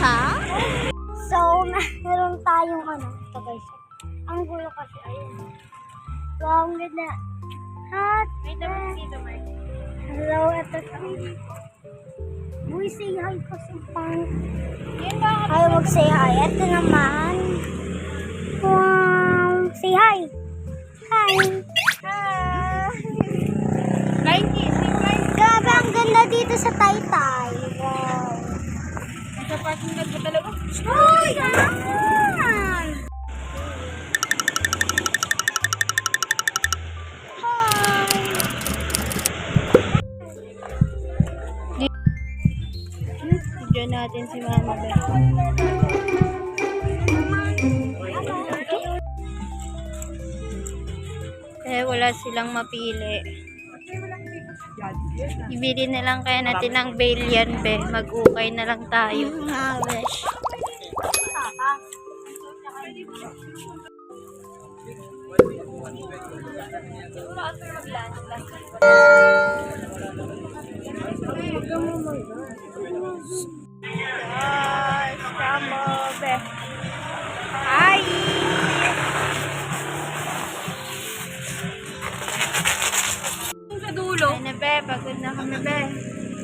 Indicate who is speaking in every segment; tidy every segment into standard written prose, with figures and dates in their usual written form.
Speaker 1: Ha? So, meron tayong ito guys. Ang gulo kasi, ayun. Wow, ang ganda. Hot.
Speaker 2: Wait naman dito, Mark.
Speaker 1: Hello, ito kami. Uy, say hi ko sa pang.
Speaker 2: Yan ba?
Speaker 1: Ayaw mag-say hi. Ito naman. Wow. Say hi. Hi.
Speaker 2: Hi! Flying kiss.
Speaker 1: Grabe, ang ganda dito sa Taytay. Wow.
Speaker 2: Nasa parking lot ko talaga.
Speaker 1: Oh, yan!
Speaker 2: Diyan natin si Mama Beth. Eh, wala silang mapili. Ibili na lang kaya natin ng bail yan, be. Mag-ukay na lang tayo.
Speaker 1: Wish.
Speaker 2: Yes, Mama Beth. Hi! Sa dulo. Ay na, be. Pagod na kami, be.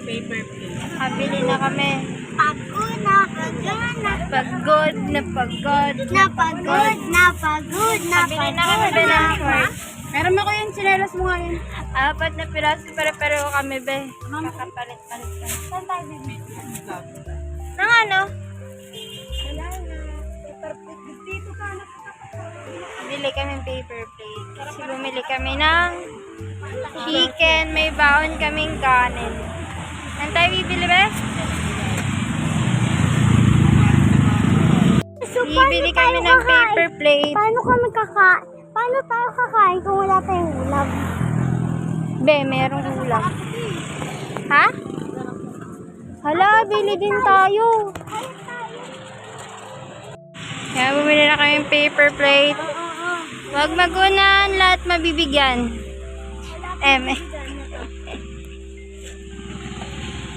Speaker 2: Paper plate. Kabili na kami.
Speaker 1: Ako nakagana.
Speaker 2: Pagod na pagod.
Speaker 1: Napagod, napagod,
Speaker 2: Kabili na kami, be, ng short.
Speaker 1: Meron ako yung sinelas mo ngayon.
Speaker 2: 4 na piraso, pero kami, be. Kakapalit-palit ka.
Speaker 1: Saan tayo bibili?
Speaker 2: Nang ano?
Speaker 1: Wala na. Perfect. Dito ka na.
Speaker 2: Bili kami paper plate. Kasi bumili kami ng chicken. May baon kaming kanin. Saan tayo bibili, be?
Speaker 1: So,
Speaker 2: Bibili kami ng paper plate.
Speaker 1: Paano tayo kakain kung wala tayong ulam?
Speaker 2: Be, merong ulam. Ha? Hala, bili din tayo. Kaya bumili na kami ng paper plate. Huwag magunan, lahat mabibigyan.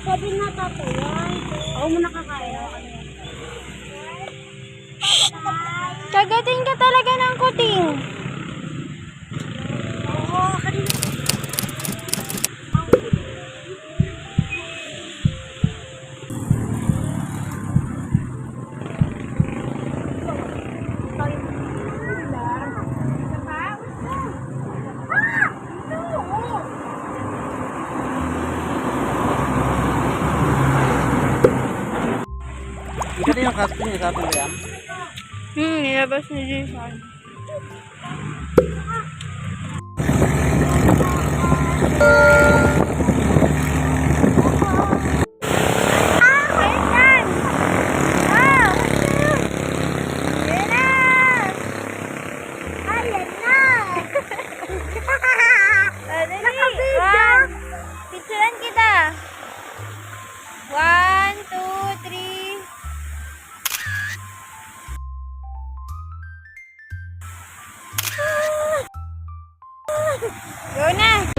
Speaker 1: Sabi na tatayan. Oo mo nakakain.
Speaker 2: Kagatin ka talaga ng kuting.
Speaker 1: Oo, kanina.
Speaker 3: Ito yung casting niya sa atin ba yan?
Speaker 2: Nilabas ni Jason.
Speaker 1: Ayan na!
Speaker 2: Nakabidya! Picturean kita. 1, 2, 3. Go na!